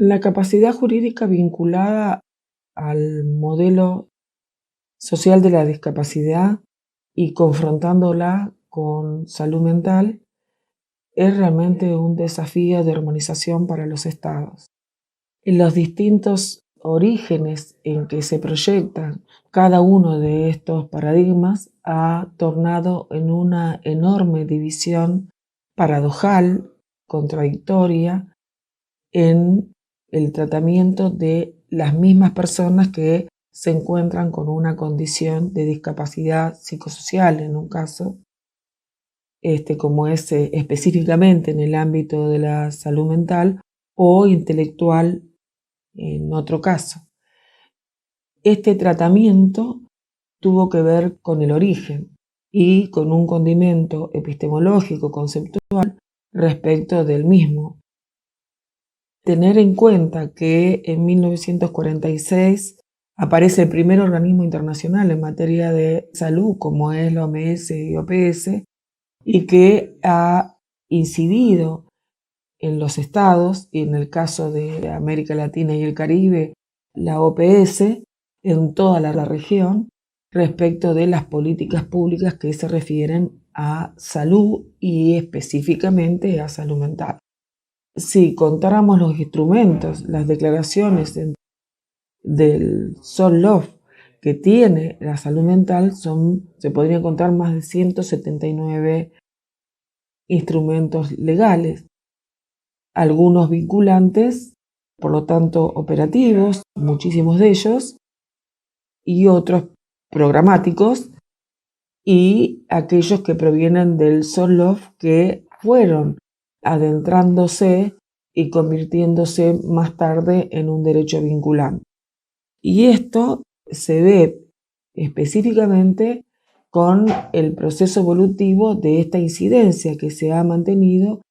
La capacidad jurídica vinculada al modelo social de la discapacidad y confrontándola con salud mental es realmente un desafío de armonización para los estados. En los distintos orígenes en que se proyectan cada uno de estos paradigmas ha tornado en una enorme división paradojal, contradictoria, en el tratamiento de las mismas personas que se encuentran con una condición de discapacidad psicosocial, en un caso, como es específicamente en el ámbito de la salud mental, o intelectual en otro caso. Este tratamiento tuvo que ver con el origen y con un condimento epistemológico, conceptual, respecto del mismo. Tener en cuenta que en 1946 aparece el primer organismo internacional en materia de salud, como es la OMS y OPS, y que ha incidido en los estados, y en el caso de América Latina y el Caribe, la OPS, en toda la región, respecto de las políticas públicas que se refieren a salud y específicamente a salud mental. Si contáramos los instrumentos, las declaraciones del Solov que tiene la salud mental, se podrían contar más de 179 instrumentos legales, algunos vinculantes, por lo tanto operativos, muchísimos de ellos, y otros programáticos, y aquellos que provienen del Solov que fueron adentrándose y convirtiéndose más tarde en un derecho vinculante. Y esto se ve específicamente con el proceso evolutivo de esta incidencia que se ha mantenido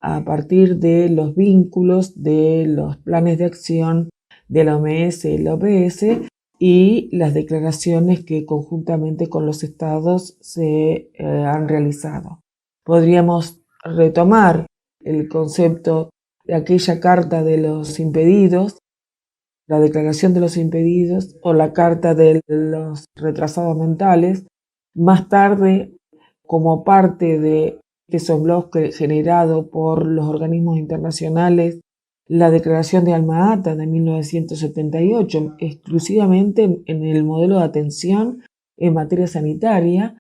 a partir de los vínculos de los planes de acción de la OMS y la OPS y las declaraciones que conjuntamente con los estados se han realizado. Podríamos retomar el concepto de aquella carta de los impedidos, la declaración de los impedidos o la carta de los retrasados mentales, más tarde como parte de este Solov generado por los organismos internacionales, la declaración de Alma-Ata de 1978, exclusivamente en el modelo de atención en materia sanitaria,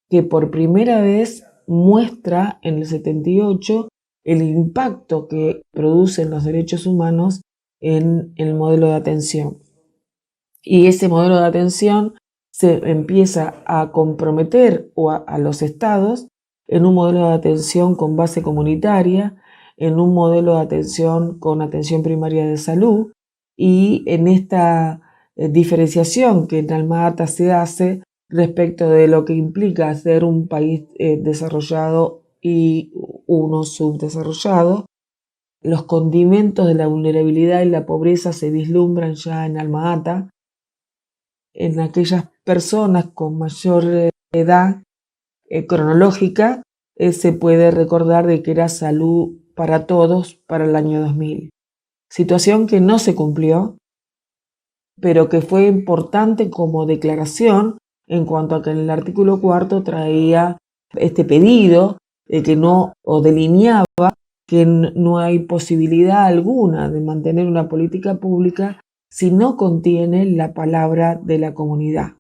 que por primera vez muestra en el 78 el impacto que producen los derechos humanos en el modelo de atención. Y ese modelo de atención se empieza a comprometer a los estados en un modelo de atención con base comunitaria, en un modelo de atención con atención primaria de salud, y en esta diferenciación que en Alma-Ata se hace respecto de lo que implica ser un país desarrollado y uno subdesarrollado. Los condimentos de la vulnerabilidad y la pobreza se vislumbran ya en Alma-Ata, en aquellas personas con mayor edad cronológica. Se puede recordar de que era salud para todos para el año 2000. Situación que no se cumplió, pero que fue importante como declaración en cuanto a que en el artículo 4 traía este pedido de que no, o delineaba que no hay posibilidad alguna de mantener una política pública si no contiene la palabra de la comunidad.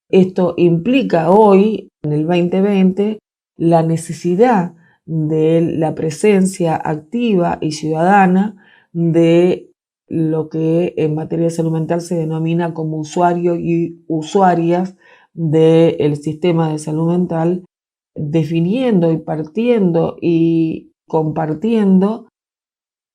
Esto implica hoy, en el 2020, la necesidad de la presencia activa y ciudadana de lo que en materia de salud mental se denomina como usuarios y usuarias del sistema de salud mental, definiendo y partiendo y compartiendo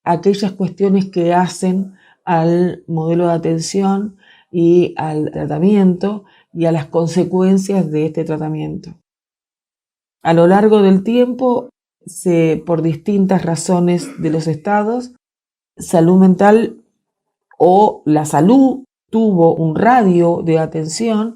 aquellas cuestiones que hacen al modelo de atención y al tratamiento y a las consecuencias de este tratamiento. A lo largo del tiempo, por distintas razones de los estados, salud mental o la salud tuvo un radio de atención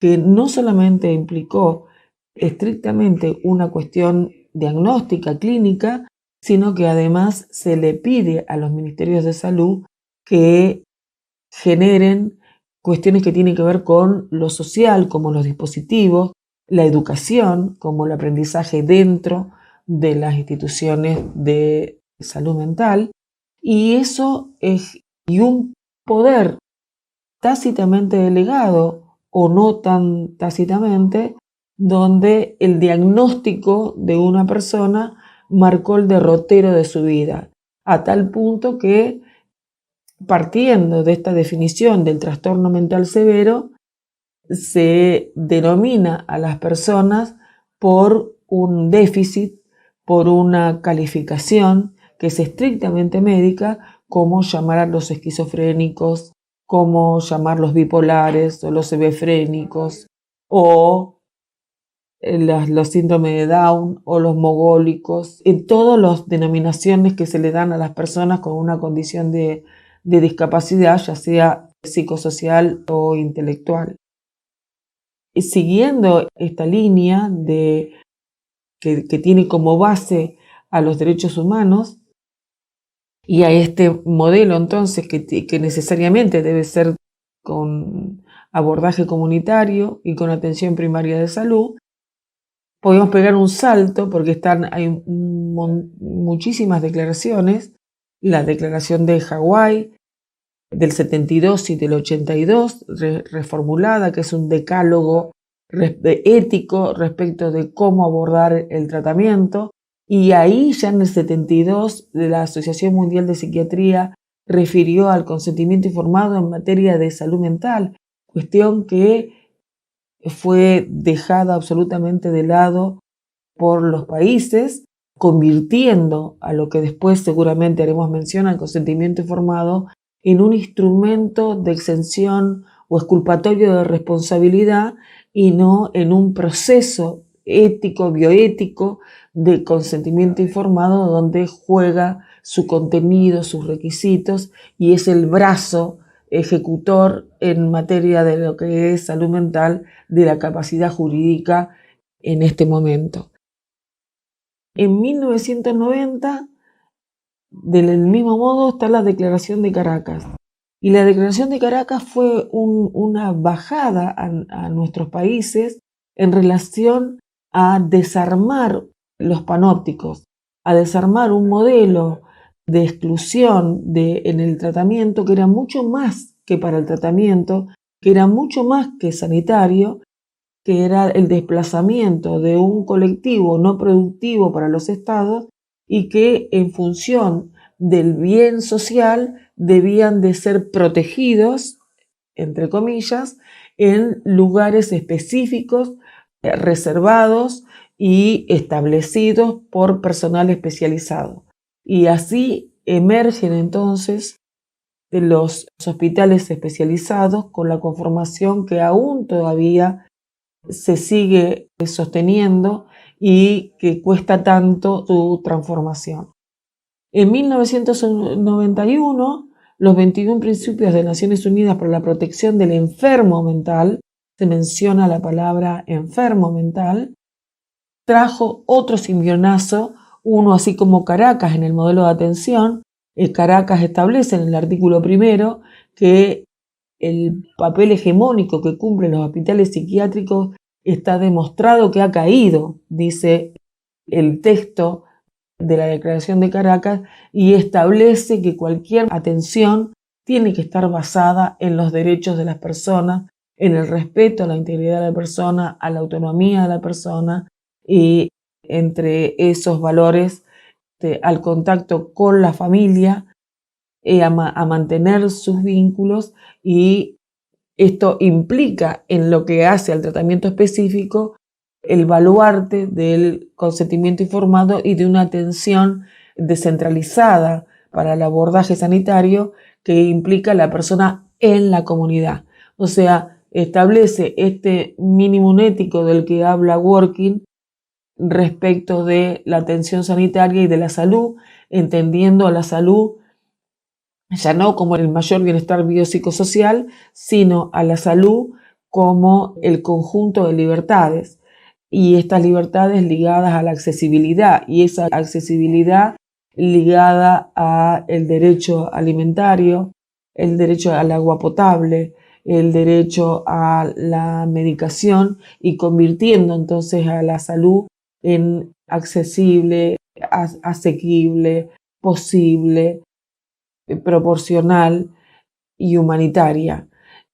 que no solamente implicó estrictamente una cuestión diagnóstica clínica, sino que además se le pide a los ministerios de salud que generen cuestiones que tienen que ver con lo social, como los dispositivos, la educación, como el aprendizaje dentro de las instituciones de salud mental, y eso es y un poder tácitamente delegado o no tan tácitamente, donde el diagnóstico de una persona marcó el derrotero de su vida, a tal punto que, partiendo de esta definición del trastorno mental severo, se denomina a las personas por un déficit, por una calificación que es estrictamente médica, como llamar a los esquizofrénicos, como llamar los bipolares o los hebefrénicos, o los síndromes de Down o los mogólicos, en todas las denominaciones que se le dan a las personas con una condición de discapacidad, ya sea psicosocial o intelectual. Y siguiendo esta línea que tiene como base a los derechos humanos y a este modelo entonces que necesariamente debe ser con abordaje comunitario y con atención primaria de salud, podemos pegar un salto porque hay muchísimas declaraciones, la declaración de Hawái del 72 y del 82, reformulada, que es un decálogo ético respecto de cómo abordar el tratamiento, y ahí ya en el 72 la Asociación Mundial de Psiquiatría refirió al consentimiento informado en materia de salud mental, cuestión que fue dejada absolutamente de lado por los países, convirtiendo a lo que después seguramente haremos mención al consentimiento informado en un instrumento de exención o exculpatorio de responsabilidad y no en un proceso ético, bioético de consentimiento informado donde juega su contenido, sus requisitos y es el brazo ejecutor en materia de lo que es salud mental de la capacidad jurídica en este momento. En 1990, del mismo modo, está la Declaración de Caracas. Y la Declaración de Caracas fue una bajada a nuestros países en relación a desarmar los panópticos, a desarmar un modelo de exclusión en el tratamiento que era mucho más que para el tratamiento, que era mucho más que sanitario, que era el desplazamiento de un colectivo no productivo para los estados y que en función del bien social debían de ser protegidos, entre comillas, en lugares específicos, reservados y establecidos por personal especializado. Y así emergen entonces de los hospitales especializados con la conformación que aún todavía se sigue sosteniendo y que cuesta tanto su transformación. En 1991, los 21 principios de Naciones Unidas para la protección del enfermo mental, se menciona la palabra enfermo mental, trajo otro simbionazo, uno así como Caracas en el modelo de atención. Caracas establece en el artículo 1 que el papel hegemónico que cumplen los hospitales psiquiátricos está demostrado que ha caído, dice el texto de la Declaración de Caracas, y establece que cualquier atención tiene que estar basada en los derechos de las personas, en el respeto a la integridad de la persona, a la autonomía de la persona y entre esos valores al contacto con la familia, a mantener sus vínculos, y esto implica en lo que hace al tratamiento específico el baluarte del consentimiento informado y de una atención descentralizada para el abordaje sanitario que implica la persona en la comunidad. O sea, establece este mínimo ético del que habla Dworkin respecto de la atención sanitaria y de la salud, entendiendo a la salud ya no como el mayor bienestar biopsicosocial, sino a la salud como el conjunto de libertades, y estas libertades ligadas a la accesibilidad, y esa accesibilidad ligada al derecho alimentario, el derecho al agua potable, el derecho a la medicación y convirtiendo entonces a la salud en accesible, asequible, posible, proporcional y humanitaria,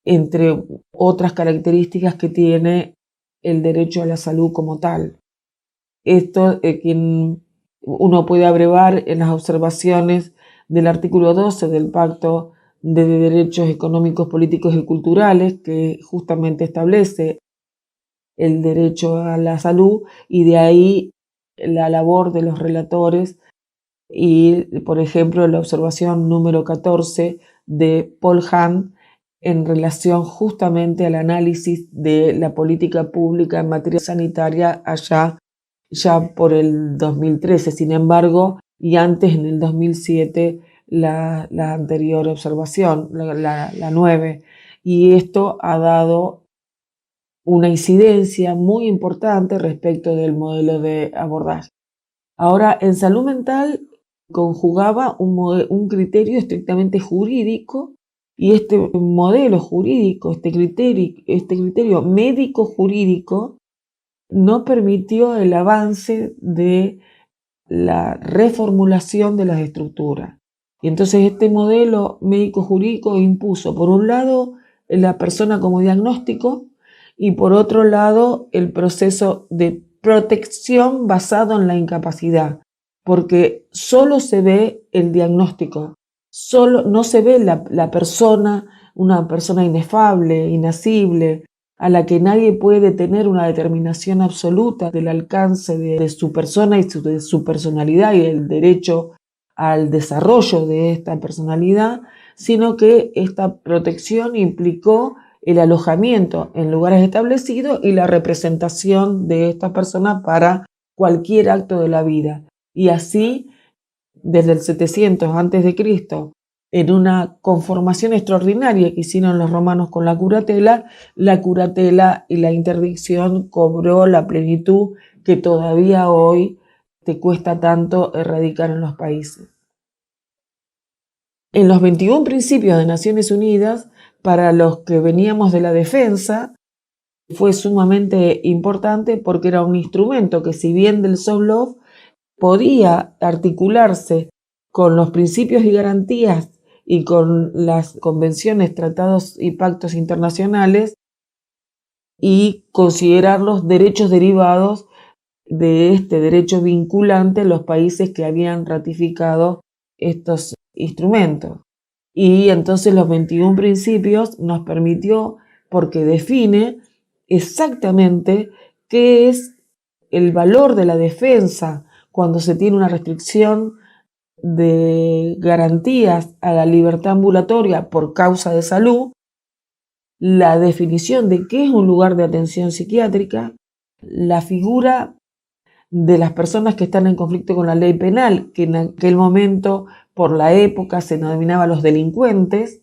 entre otras características que tiene el derecho a la salud como tal. Esto uno puede abrevar en las observaciones del artículo 12 del Pacto de Derechos Económicos, Políticos y Culturales, que justamente establece el derecho a la salud, y de ahí la labor de los relatores y, por ejemplo, la observación número 14 de Paul Hahn en relación justamente al análisis de la política pública en materia sanitaria allá ya por el 2013. Sin embargo, y antes en el 2007 la anterior observación, la 9, y esto ha dado una incidencia muy importante respecto del modelo de abordaje. Ahora, en salud mental conjugaba un criterio estrictamente jurídico, y este modelo jurídico, este criterio médico-jurídico, no permitió el avance de la reformulación de las estructuras. Y entonces este modelo médico-jurídico impuso, por un lado, la persona como diagnóstico y por otro lado, el proceso de protección basado en la incapacidad, porque solo se ve el diagnóstico, no se ve la persona, una persona inefable, inacible, a la que nadie puede tener una determinación absoluta del alcance de su persona y de su personalidad y el derecho al desarrollo de esta personalidad, sino que esta protección implicó el alojamiento en lugares establecidos y la representación de esta persona para cualquier acto de la vida. Y así, desde el 700 a.C., en una conformación extraordinaria que hicieron los romanos con la curatela y la interdicción cobró la plenitud que todavía hoy te cuesta tanto erradicar en los países. En los 21 principios de Naciones Unidas, para los que veníamos de la defensa, fue sumamente importante porque era un instrumento que, si bien del soft law podía articularse con los principios y garantías y con las convenciones, tratados y pactos internacionales, y considerar los derechos derivados de este derecho vinculante en los países que habían ratificado estos instrumentos. Y entonces los 21 principios nos permitió, porque define exactamente qué es el valor de la defensa cuando se tiene una restricción de garantías a la libertad ambulatoria por causa de salud, la definición de qué es un lugar de atención psiquiátrica, la figura de las personas que están en conflicto con la ley penal, que en aquel momento, por la época, se denominaba los delincuentes,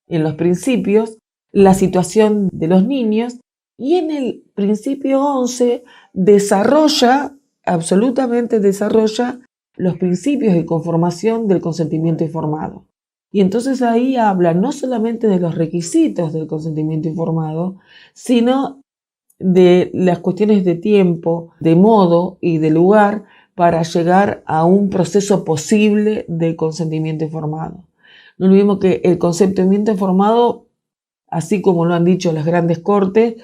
en los principios, la situación de los niños, y en el principio 11 absolutamente desarrolla los principios de conformación del consentimiento informado. Y entonces ahí habla no solamente de los requisitos del consentimiento informado, sino de las cuestiones de tiempo, de modo y de lugar para llegar a un proceso posible de consentimiento informado. No olvidemos que el consentimiento informado, así como lo han dicho las grandes cortes,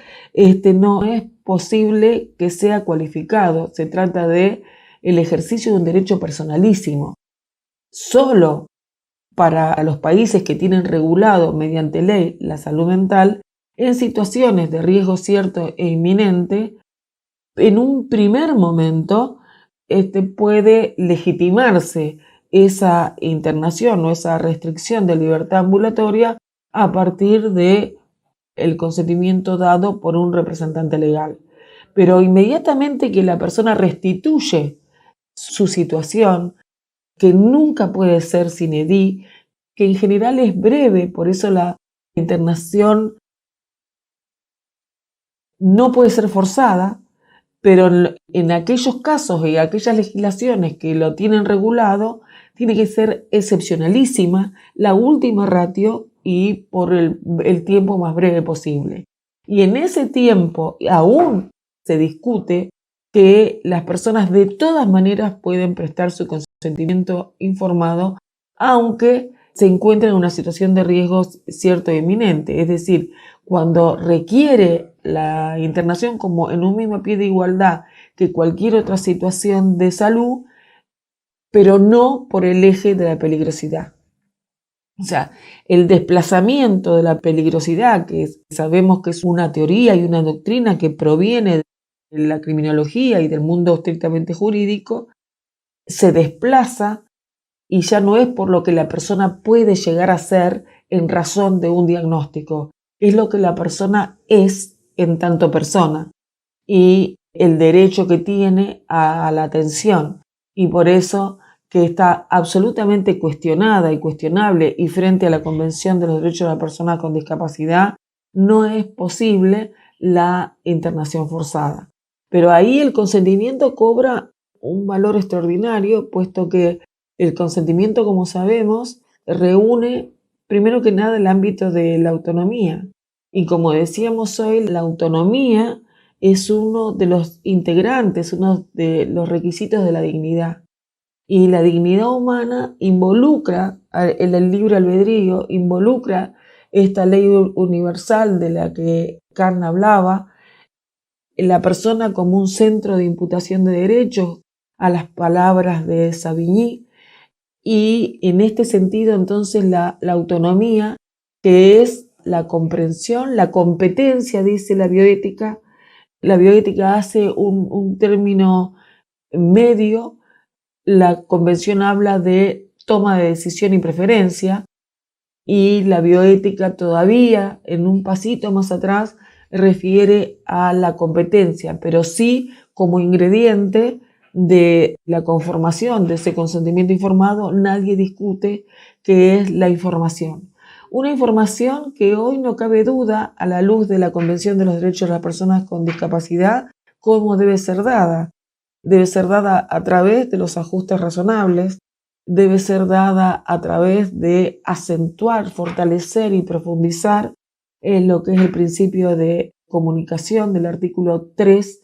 no es posible que sea cualificado. Se trata de el ejercicio de un derecho personalísimo. Solo para los países que tienen regulado mediante ley la salud mental, en situaciones de riesgo cierto e inminente, en un primer momento puede legitimarse esa internación o esa restricción de libertad ambulatoria a partir de el consentimiento dado por un representante legal. Pero inmediatamente que la persona restituye su situación, que nunca puede ser sine die, que en general es breve, por eso la internación no puede ser forzada, pero en aquellos casos y aquellas legislaciones que lo tienen regulado, tiene que ser excepcionalísima, la última ratio y por el tiempo más breve posible. Y en ese tiempo aún se discute que las personas de todas maneras pueden prestar su consentimiento informado, aunque se encuentren en una situación de riesgo cierto e inminente. Es decir, cuando requiere la internación como en un mismo pie de igualdad que cualquier otra situación de salud, pero no por el eje de la peligrosidad. O sea, el desplazamiento de la peligrosidad, que sabemos que es una teoría y una doctrina que proviene de la criminología y del mundo estrictamente jurídico, se desplaza y ya no es por lo que la persona puede llegar a ser en razón de un diagnóstico, es lo que la persona es en tanto persona y el derecho que tiene a la atención. Y por eso que está absolutamente cuestionada y cuestionable y frente a la Convención de los Derechos de la Persona con Discapacidad, no es posible la internación forzada. Pero ahí el consentimiento cobra un valor extraordinario, puesto que el consentimiento, como sabemos, reúne primero que nada el ámbito de la autonomía. Y como decíamos hoy, la autonomía es uno de los integrantes, uno de los requisitos de la dignidad. Y la dignidad humana involucra el libre albedrío, involucra esta ley universal de la que Kant hablaba, la persona como un centro de imputación de derechos, a las palabras de Savigny, y en este sentido entonces la autonomía, que es la comprensión, la competencia, dice la bioética hace un término medio. La convención habla de toma de decisión y preferencia, y la bioética todavía en un pasito más atrás refiere a la competencia, pero sí como ingrediente de la conformación de ese consentimiento informado. Nadie discute que es la información. Una información que hoy no cabe duda, a la luz de la Convención de los Derechos de las Personas con Discapacidad, cómo debe ser dada. Debe ser dada a través de los ajustes razonables, debe ser dada a través de acentuar, fortalecer y profundizar en lo que es el principio de comunicación del artículo 3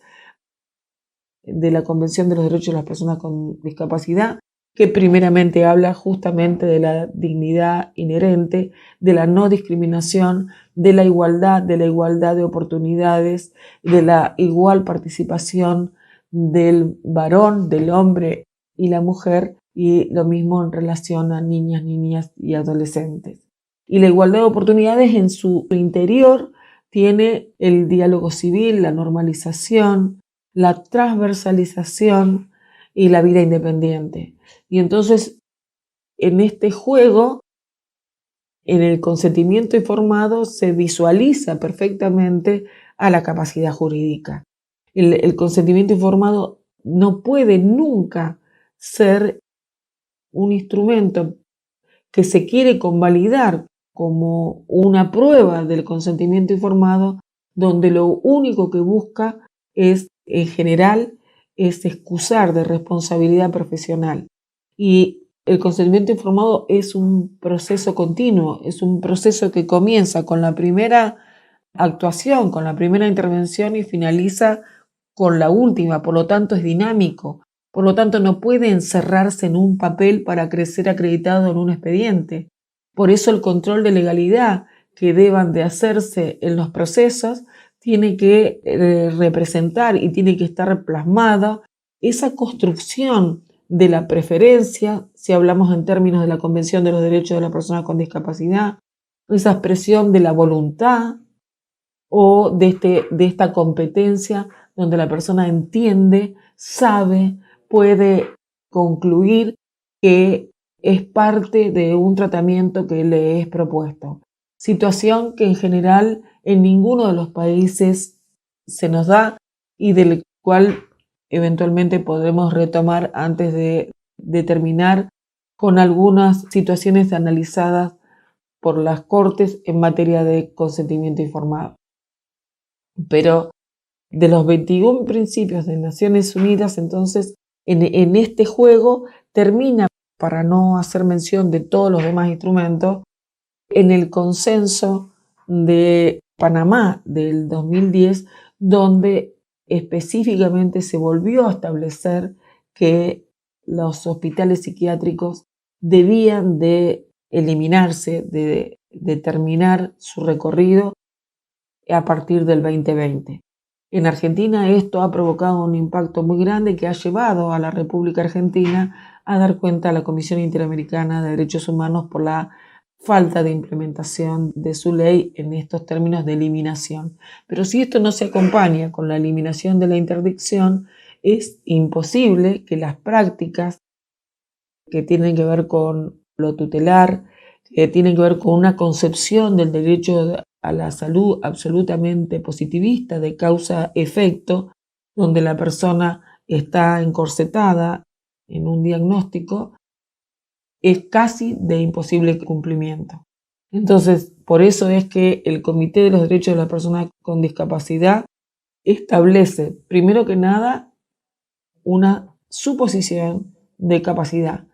de la Convención de los Derechos de las Personas con Discapacidad, que primeramente habla justamente de la dignidad inherente, de la no discriminación, de la igualdad de oportunidades, de la igual participación del varón, del hombre y la mujer, y lo mismo en relación a niñas y adolescentes. Y la igualdad de oportunidades en su interior tiene el diálogo civil, la normalización, la transversalización y la vida independiente. Y entonces, en este juego, en el consentimiento informado, se visualiza perfectamente a la capacidad jurídica. El consentimiento informado no puede nunca ser un instrumento que se quiere convalidar como una prueba del consentimiento informado, donde lo único que busca es, en general, es excusar de responsabilidad profesional. Y el consentimiento informado es un proceso continuo, es un proceso que comienza con la primera actuación, con la primera intervención y finaliza con la última, por lo tanto es dinámico, por lo tanto no puede encerrarse en un papel para crecer acreditado en un expediente. Por eso el control de legalidad que deban de hacerse en los procesos tiene que representar y tiene que estar plasmada esa construcción de la preferencia, si hablamos en términos de la Convención de los Derechos de la Persona con Discapacidad, esa expresión de la voluntad o de esta competencia donde la persona entiende, sabe, puede concluir que es parte de un tratamiento que le es propuesto. Situación que en general en ninguno de los países se nos da y del cual eventualmente podremos retomar antes de terminar con algunas situaciones analizadas por las Cortes en materia de consentimiento informado. Pero de los 21 principios de Naciones Unidas, entonces en este juego termina, para no hacer mención de todos los demás instrumentos, en el consenso de Panamá del 2010, donde específicamente se volvió a establecer que los hospitales psiquiátricos debían de eliminarse, de terminar su recorrido a partir del 2020. En Argentina esto ha provocado un impacto muy grande que ha llevado a la República Argentina a dar cuenta a la Comisión Interamericana de Derechos Humanos por la falta de implementación de su ley en estos términos de eliminación. Pero si esto no se acompaña con la eliminación de la interdicción, es imposible que las prácticas que tienen que ver con lo tutelar, que tienen que ver con una concepción del derecho a la salud absolutamente positivista, de causa-efecto, donde la persona está encorsetada en un diagnóstico, es casi de imposible cumplimiento. Entonces, por eso es que el Comité de los Derechos de las Personas con Discapacidad establece, primero que nada, una suposición de capacidad.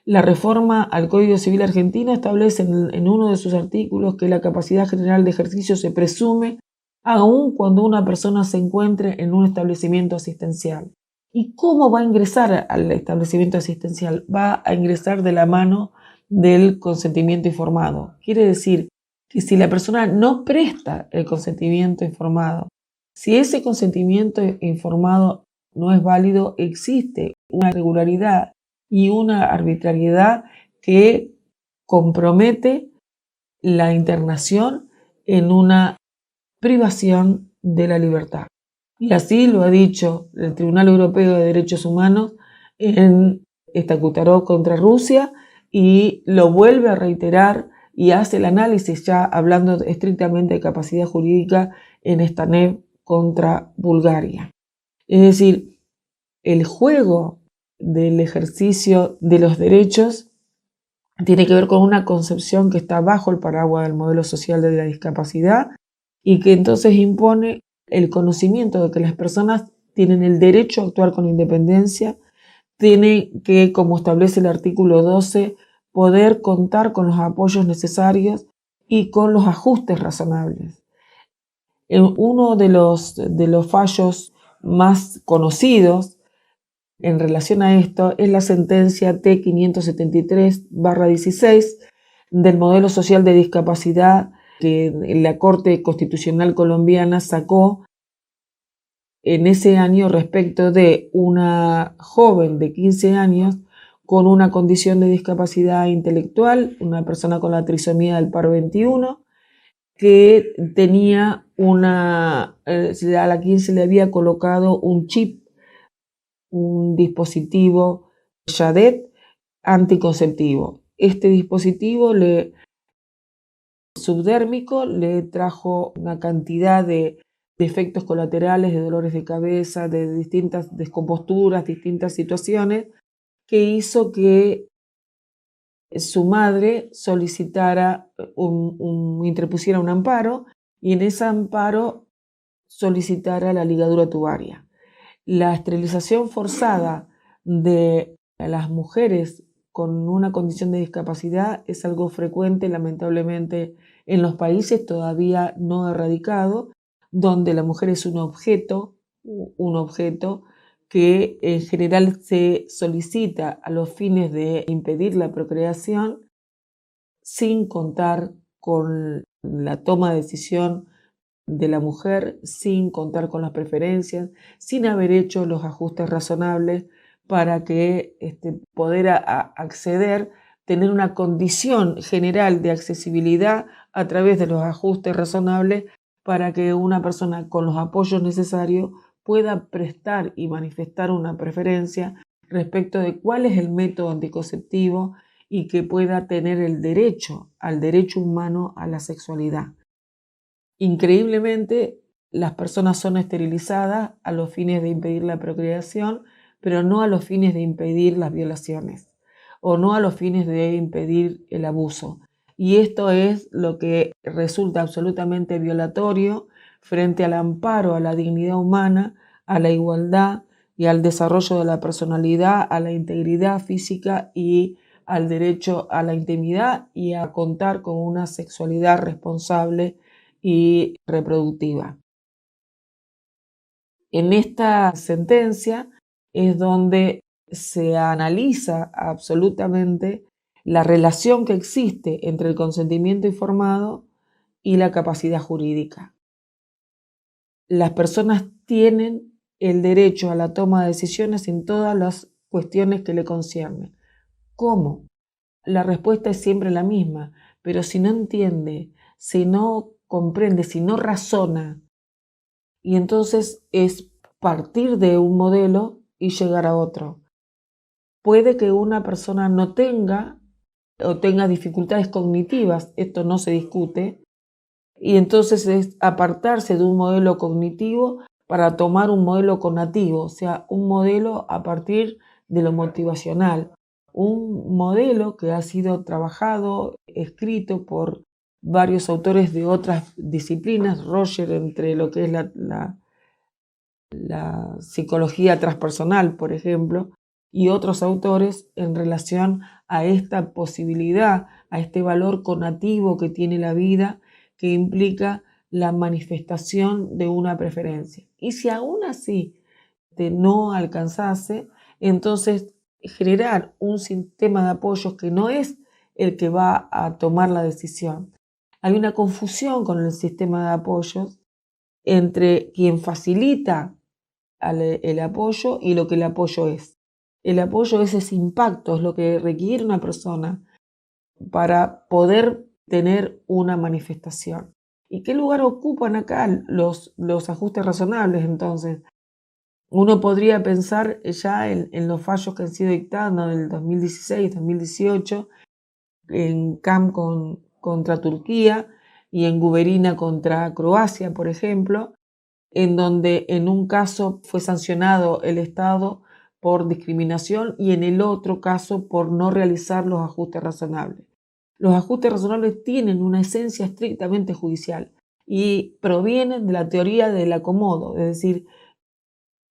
La reforma al Código Civil argentino establece en uno de sus artículos que la capacidad general de ejercicio se presume aun cuando una persona se encuentre en un establecimiento asistencial. ¿Y cómo va a ingresar al establecimiento asistencial? Va a ingresar de la mano del consentimiento informado. Quiere decir que si la persona no presta el consentimiento informado, si ese consentimiento informado no es válido, existe una irregularidad y una arbitrariedad que compromete la internación en una privación de la libertad. Y así lo ha dicho el Tribunal Europeo de Derechos Humanos en Estacutaró contra Rusia, y lo vuelve a reiterar y hace el análisis, ya hablando estrictamente de capacidad jurídica, en Stanev contra Bulgaria. Es decir, el juego del ejercicio de los derechos tiene que ver con una concepción que está bajo el paraguas del modelo social de la discapacidad y que entonces impone el conocimiento de que las personas tienen el derecho a actuar con independencia, tienen que, como establece el artículo 12, poder contar con los apoyos necesarios y con los ajustes razonables. Uno de los fallos más conocidos en relación a esto es la sentencia T573/16 del modelo social de discapacidad que la Corte Constitucional colombiana sacó en ese año respecto de una joven de 15 años con una condición de discapacidad intelectual, una persona con la trisomía del par 21, que tenía a la quien se le había colocado un chip, un dispositivo SHADET anticonceptivo. Este dispositivo subdérmico le trajo una cantidad de efectos colaterales, de dolores de cabeza, de distintas descomposturas, distintas situaciones, que hizo que su madre solicitara, interpusiera un amparo, y en ese amparo solicitara la ligadura tubaria. La esterilización forzada de las mujeres con una condición de discapacidad es algo frecuente, lamentablemente, en los países todavía no erradicado, donde la mujer es un objeto que en general se solicita a los fines de impedir la procreación, sin contar con la toma de decisión de la mujer, sin contar con las preferencias, sin haber hecho los ajustes razonables para que poder acceder, tener una condición general de accesibilidad a través de los ajustes razonables para que una persona con los apoyos necesarios pueda prestar y manifestar una preferencia respecto de cuál es el método anticonceptivo y que pueda tener el derecho al derecho humano a la sexualidad. Increíblemente, las personas son esterilizadas a los fines de impedir la procreación, pero no a los fines de impedir las violaciones o no a los fines de impedir el abuso. Y esto es lo que resulta absolutamente violatorio frente al amparo a la dignidad humana, a la igualdad y al desarrollo de la personalidad, a la integridad física y al derecho a la intimidad y a contar con una sexualidad responsable y reproductiva. En esta sentencia es donde se analiza absolutamente la relación que existe entre el consentimiento informado y la capacidad jurídica. Las personas tienen el derecho a la toma de decisiones en todas las cuestiones que le conciernen. ¿Cómo? La respuesta es siempre la misma, pero si no entiende, si no comprende, si no razona, y entonces es partir de un modelo y llegar a otro. Puede que una persona no tenga o tenga dificultades cognitivas, esto no se discute, y entonces es apartarse de un modelo cognitivo para tomar un modelo connativo, o sea, un modelo a partir de lo motivacional, un modelo que ha sido trabajado, escrito por varios autores de otras disciplinas, Roger entre lo que es la psicología transpersonal, por ejemplo, y otros autores en relación a esta posibilidad, a este valor connativo que tiene la vida, que implica la manifestación de una preferencia. Y si aún así no alcanzase, entonces generar un sistema de apoyos que no es el que va a tomar la decisión. Hay una confusión con el sistema de apoyos entre quien facilita el apoyo y lo que el apoyo es. El apoyo es ese impacto, es lo que requiere una persona para poder tener una manifestación. ¿Y qué lugar ocupan acá los ajustes razonables? Entonces, uno podría pensar ya en los fallos que han sido dictados en el 2016, 2018, en CAM contra Turquía y en Guberina contra Croacia, por ejemplo, en donde en un caso fue sancionado el Estado por discriminación y en el otro caso por no realizar los ajustes razonables. Los ajustes razonables tienen una esencia estrictamente judicial y provienen de la teoría del acomodo, es decir,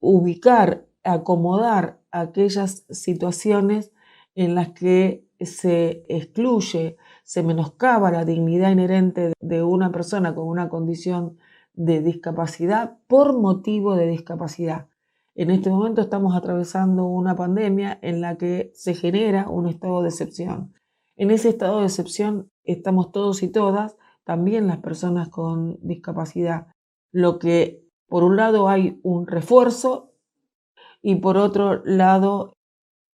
ubicar, acomodar aquellas situaciones en las que se excluye, se menoscaba la dignidad inherente de una persona con una condición de discapacidad por motivo de discapacidad. En este momento estamos atravesando una pandemia en la que se genera un estado de excepción. En ese estado de excepción estamos todos y todas, también las personas con discapacidad, lo que por un lado hay un refuerzo y por otro lado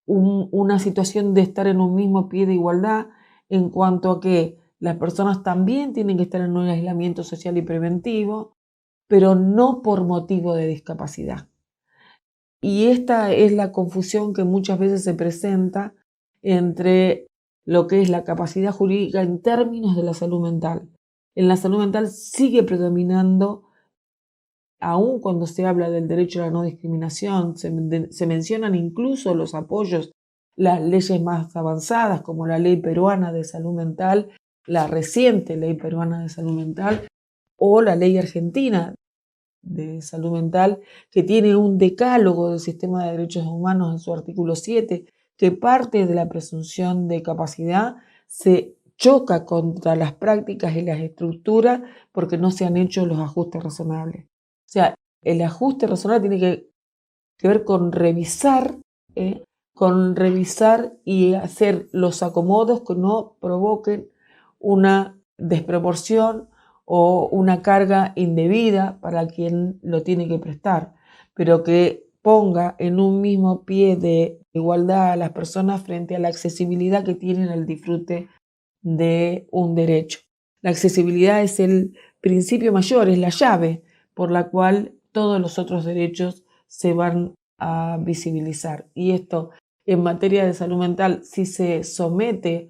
una situación de estar en un mismo pie de igualdad en cuanto a que las personas también tienen que estar en un aislamiento social y preventivo, pero no por motivo de discapacidad. Y esta es la confusión que muchas veces se presenta entre lo que es la capacidad jurídica en términos de la salud mental. En la salud mental sigue predominando, aun cuando se habla del derecho a la no discriminación, se mencionan incluso los apoyos, las leyes más avanzadas como la Ley Peruana de Salud Mental, la reciente Ley Peruana de Salud Mental o la Ley Argentina de Salud Mental, que tiene un decálogo del sistema de derechos humanos en su artículo 7, que parte de la presunción de capacidad, se choca contra las prácticas y las estructuras porque no se han hecho los ajustes razonables. O sea, el ajuste razonable tiene que ver con revisar y hacer los acomodos que no provoquen una desproporción o una carga indebida para quien lo tiene que prestar, pero que ponga en un mismo pie de igualdad a las personas frente a la accesibilidad que tienen al disfrute de un derecho. La accesibilidad es el principio mayor, es la llave por la cual todos los otros derechos se van a visibilizar. Y esto en materia de salud mental, si se somete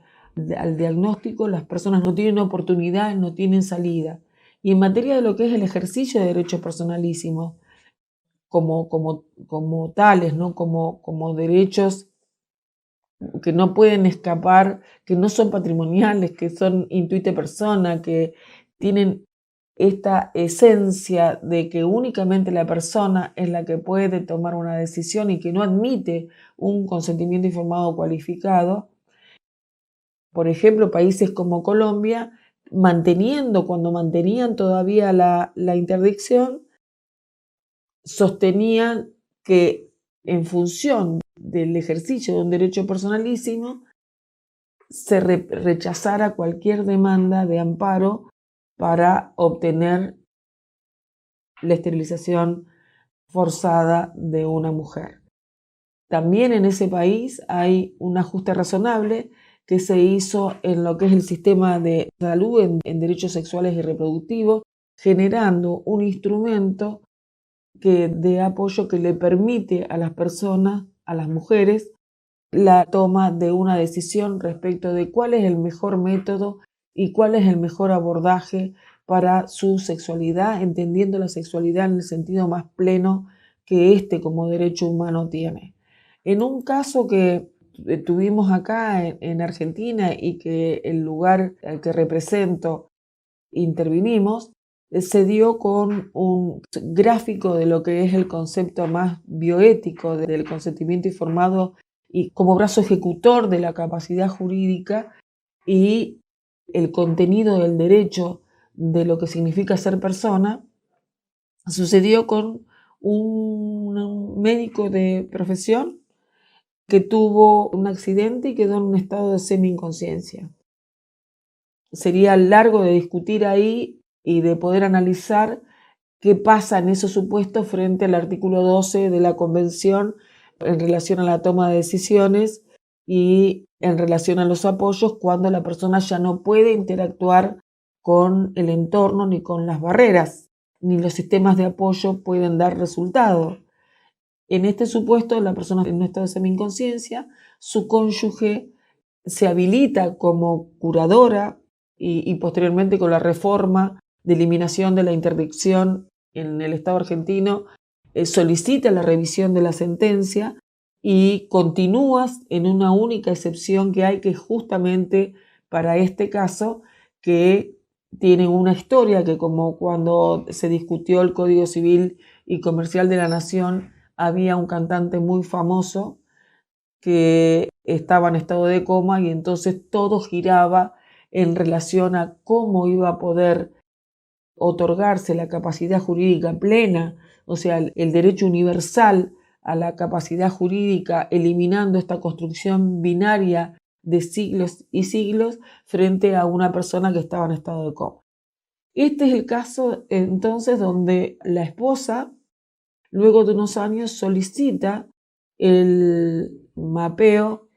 al diagnóstico, las personas no tienen oportunidad, no tienen salida. Y en materia de lo que es el ejercicio de derechos personalísimos, como tales, ¿no? como derechos que no pueden escapar, que no son patrimoniales, que son intuite persona, que tienen esta esencia de que únicamente la persona es la que puede tomar una decisión y que no admite un consentimiento informado cualificado. Por ejemplo, países como Colombia, cuando mantenían todavía la interdicción, sostenían que en función del ejercicio de un derecho personalísimo se rechazara cualquier demanda de amparo para obtener la esterilización forzada de una mujer. También en ese país hay un ajuste razonable que se hizo en lo que es el sistema de salud en derechos sexuales y reproductivos, generando un instrumento de apoyo que le permite a las personas, a las mujeres, la toma de una decisión respecto de cuál es el mejor método y cuál es el mejor abordaje para su sexualidad, entendiendo la sexualidad en el sentido más pleno que éste como derecho humano tiene. En un caso que tuvimos acá en Argentina y que el lugar al que represento intervinimos, se dio con un gráfico de lo que es el concepto más bioético del consentimiento informado y como brazo ejecutor de la capacidad jurídica y el contenido del derecho de lo que significa ser persona. Sucedió con un médico de profesión que tuvo un accidente y quedó en un estado de semi-inconsciencia. Sería largo de discutir ahí y de poder analizar qué pasa en esos supuestos frente al artículo 12 de la Convención en relación a la toma de decisiones y en relación a los apoyos cuando la persona ya no puede interactuar con el entorno ni con las barreras, ni los sistemas de apoyo pueden dar resultado. En este supuesto, la persona en un estado de semi-inconsciencia, su cónyuge se habilita como curadora y posteriormente con la reforma de eliminación de la interdicción en el Estado argentino, solicita la revisión de la sentencia y continúa en una única excepción que hay, que es justamente para este caso, que tiene una historia que, como cuando se discutió el Código Civil y Comercial de la Nación, había un cantante muy famoso que estaba en estado de coma y entonces todo giraba en relación a cómo iba a poder otorgarse la capacidad jurídica plena, o sea, el derecho universal a la capacidad jurídica, eliminando esta construcción binaria de siglos y siglos frente a una persona que estaba en estado de coma. Este es el caso entonces donde la esposa, luego de unos años, solicita el mapeo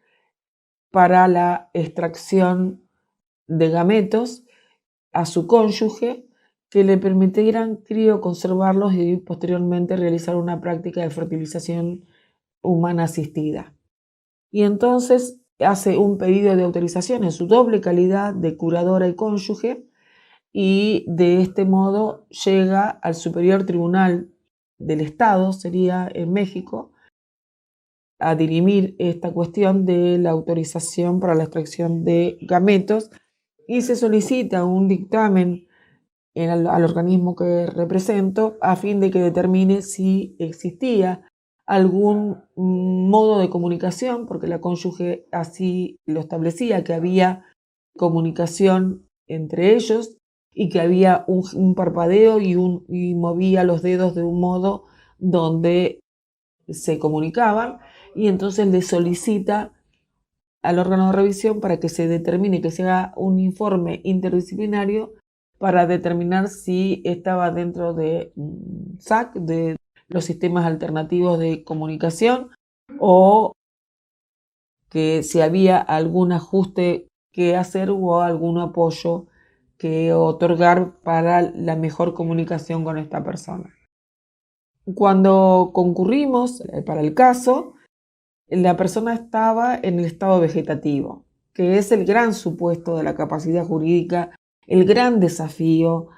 para la extracción de gametos a su cónyuge que le permitieran crioconservarlos y posteriormente realizar una práctica de fertilización humana asistida. Y entonces hace un pedido de autorización en su doble calidad de curadora y cónyuge y de este modo llega al Superior Tribunal del Estado, sería en México, a dirimir esta cuestión de la autorización para la extracción de gametos y se solicita un dictamen al organismo que represento a fin de que determine si existía algún modo de comunicación, porque la cónyuge así lo establecía, que había comunicación entre ellos y que había un parpadeo y movía los dedos de un modo donde se comunicaban, y entonces le solicita al órgano de revisión para que se determine, que se haga un informe interdisciplinario para determinar si estaba dentro de SAC, de los sistemas alternativos de comunicación, o que si había algún ajuste que hacer o algún apoyo que otorgar para la mejor comunicación con esta persona. Cuando concurrimos para el caso, la persona estaba en el estado vegetativo, que es el gran supuesto de la capacidad jurídica, el gran desafío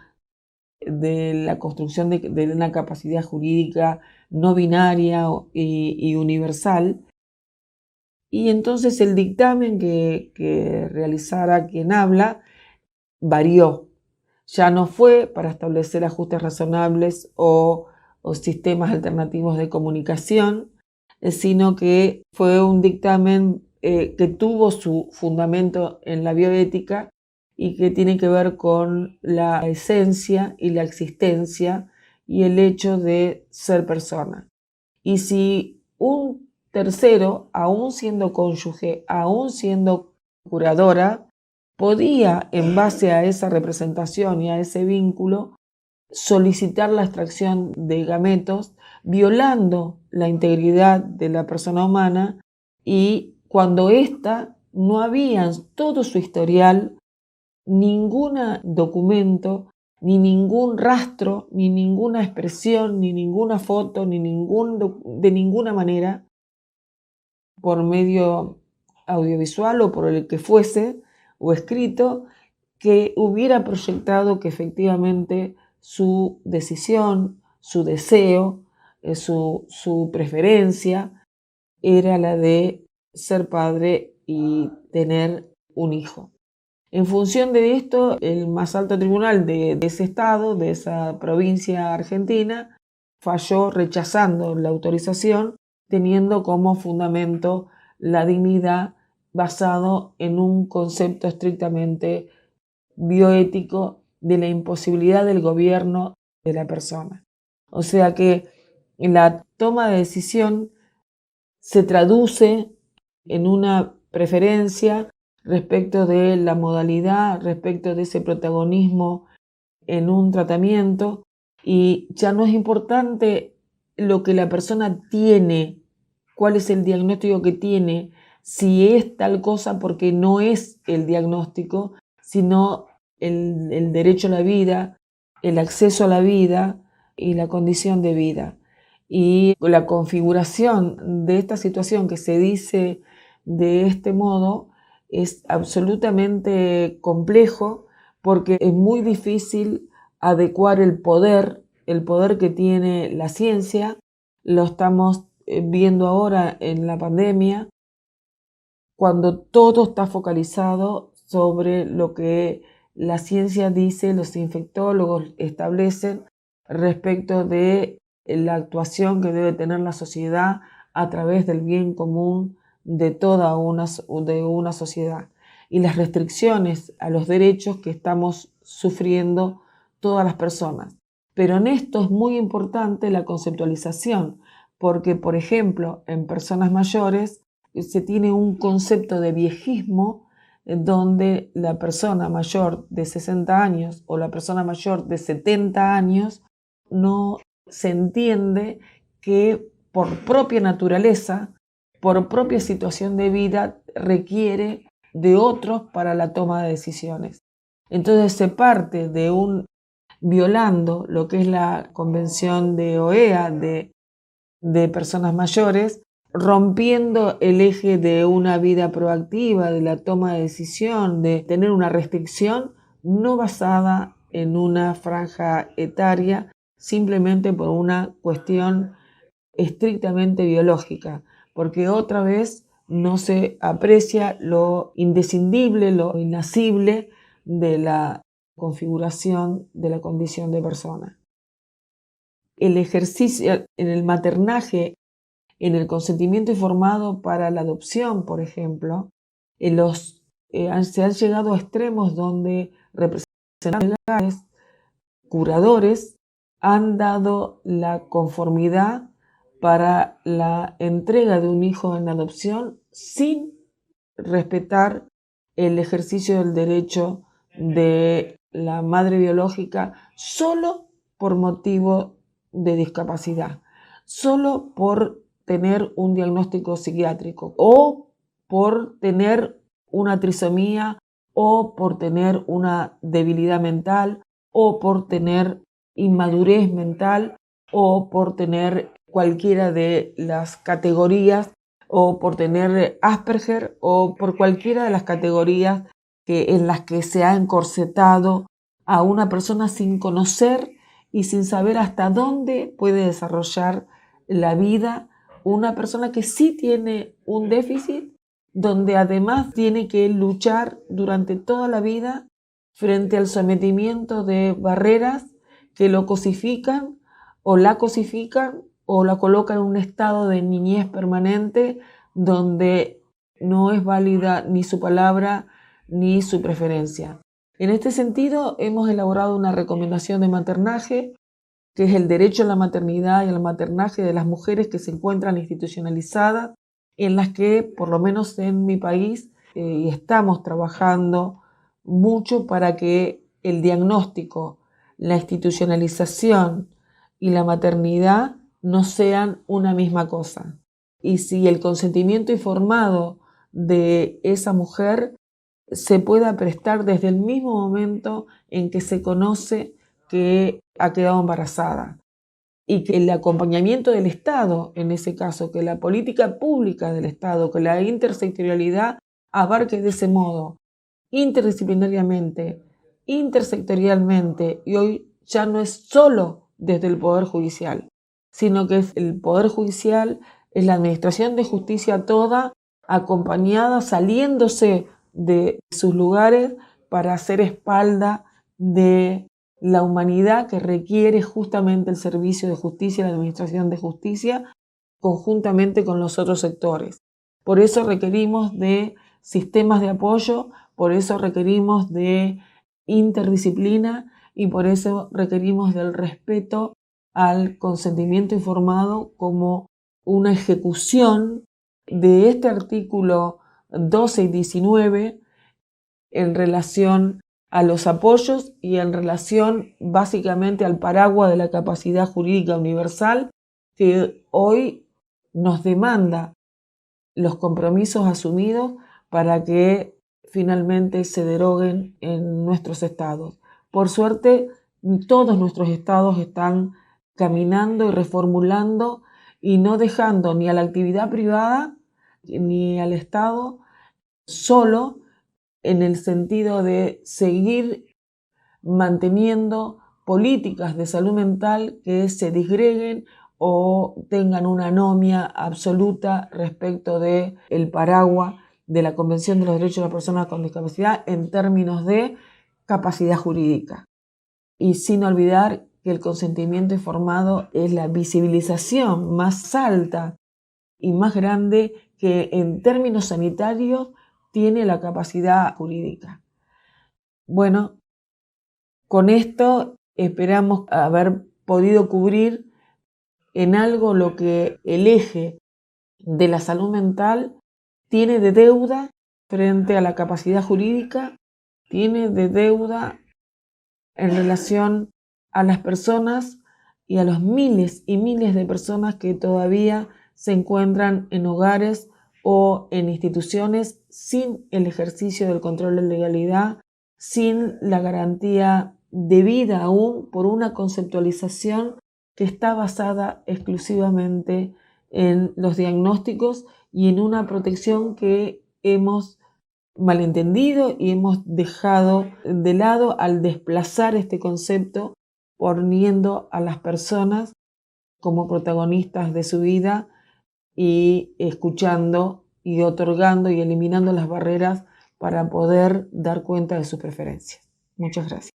de la construcción de una capacidad jurídica no binaria y universal. Y entonces el dictamen que realizara quien habla varió. ya no fue para establecer ajustes razonables o sistemas alternativos de comunicación, sino que fue un dictamen que tuvo su fundamento en la bioética y que tiene que ver con la esencia y la existencia y el hecho de ser persona. Y si un tercero, aún siendo cónyuge, aún siendo curadora, podía, en base a esa representación y a ese vínculo, solicitar la extracción de gametos, violando la integridad de la persona humana, y cuando ésta no había en todo su historial ningún documento, ni ningún rastro, ni ninguna expresión, ni ninguna foto, ni de ninguna manera, por medio audiovisual o por el que fuese, o escrito, que hubiera proyectado que efectivamente su decisión, su deseo, su preferencia era la de ser padre y tener un hijo. En función de esto, el más alto tribunal de ese estado, de esa provincia argentina, falló rechazando la autorización, teniendo como fundamento la dignidad basado en un concepto estrictamente bioético de la imposibilidad del gobierno de la persona. O sea que la toma de decisión se traduce en una preferencia respecto de la modalidad, respecto de ese protagonismo en un tratamiento, y ya no es importante lo que la persona tiene, cuál es el diagnóstico que tiene, si es tal cosa, porque no es el diagnóstico, sino el derecho a la vida, el acceso a la vida y la condición de vida. Y la configuración de esta situación que se dice de este modo es absolutamente complejo, porque es muy difícil adecuar el poder que tiene la ciencia. Lo estamos viendo ahora en la pandemia, cuando todo está focalizado sobre lo que la ciencia dice, los infectólogos establecen respecto de la actuación que debe tener la sociedad a través del bien común de toda una sociedad, y las restricciones a los derechos que estamos sufriendo todas las personas. Pero en esto es muy importante la conceptualización, porque, por ejemplo, en personas mayores se tiene un concepto de viejismo donde la persona mayor de 60 años o la persona mayor de 70 años no se entiende que por propia naturaleza, por propia situación de vida, requiere de otros para la toma de decisiones. Entonces se parte de violando lo que es la Convención de OEA de personas mayores, rompiendo el eje de una vida proactiva, de la toma de decisión, de tener una restricción no basada en una franja etaria, simplemente por una cuestión estrictamente biológica, porque otra vez no se aprecia lo indescindible, lo inasible de la configuración de la condición de persona. El ejercicio en el maternaje, en el consentimiento informado para la adopción, por ejemplo, se han llegado a extremos donde representantes legales, curadores, han dado la conformidad para la entrega de un hijo en adopción sin respetar el ejercicio del derecho de la madre biológica solo por motivo de discapacidad, solo por tener un diagnóstico psiquiátrico o por tener una trisomía o por tener una debilidad mental o por tener inmadurez mental o por tener cualquiera de las categorías o por tener Asperger o por cualquiera de las categorías en las que se ha encorsetado a una persona sin conocer y sin saber hasta dónde puede desarrollar la vida una persona que sí tiene un déficit, donde además tiene que luchar durante toda la vida frente al sometimiento de barreras que lo cosifican o la colocan en un estado de niñez permanente donde no es válida ni su palabra ni su preferencia. En este sentido, hemos elaborado una recomendación de maternaje, que es el derecho a la maternidad y al maternaje de las mujeres que se encuentran institucionalizadas, en las que, por lo menos en mi país, y estamos trabajando mucho para que el diagnóstico, la institucionalización y la maternidad no sean una misma cosa. Y si el consentimiento informado de esa mujer se pueda prestar desde el mismo momento en que se conoce que ha quedado embarazada, y que el acompañamiento del Estado, en ese caso, que la política pública del Estado, que la intersectorialidad abarque de ese modo, interdisciplinariamente, intersectorialmente, y hoy ya no es solo desde el Poder Judicial, sino que el Poder Judicial es la administración de justicia toda, acompañada, saliéndose de sus lugares para hacer espalda de la humanidad que requiere justamente el servicio de justicia, la administración de justicia, conjuntamente con los otros sectores. Por eso requerimos de sistemas de apoyo, por eso requerimos de interdisciplina y por eso requerimos del respeto al consentimiento informado como una ejecución de este artículo 12 y 19 en relación a los apoyos y en relación básicamente al paraguas de la capacidad jurídica universal que hoy nos demanda los compromisos asumidos para que finalmente se deroguen en nuestros estados. Por suerte, todos nuestros estados están caminando y reformulando y no dejando ni a la actividad privada ni al Estado solo, en el sentido de seguir manteniendo políticas de salud mental que se disgreguen o tengan una anomia absoluta respecto de el paraguas de la Convención de los Derechos de las Personas con Discapacidad en términos de capacidad jurídica. Y sin olvidar que el consentimiento informado es la visibilización más alta y más grande que en términos sanitarios tiene la capacidad jurídica. Bueno, con esto esperamos haber podido cubrir en algo lo que el eje de la salud mental tiene de deuda frente a la capacidad jurídica, tiene de deuda en relación a las personas y a los miles y miles de personas que todavía se encuentran en hogares o en instituciones sin el ejercicio del control de legalidad, sin la garantía debida aún por una conceptualización que está basada exclusivamente en los diagnósticos y en una protección que hemos malentendido y hemos dejado de lado al desplazar este concepto, poniendo a las personas como protagonistas de su vida y escuchando y otorgando y eliminando las barreras para poder dar cuenta de sus preferencias. Muchas gracias.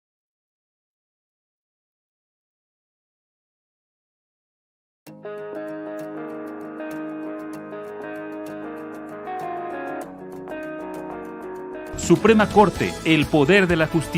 Suprema Corte, el poder de la justicia.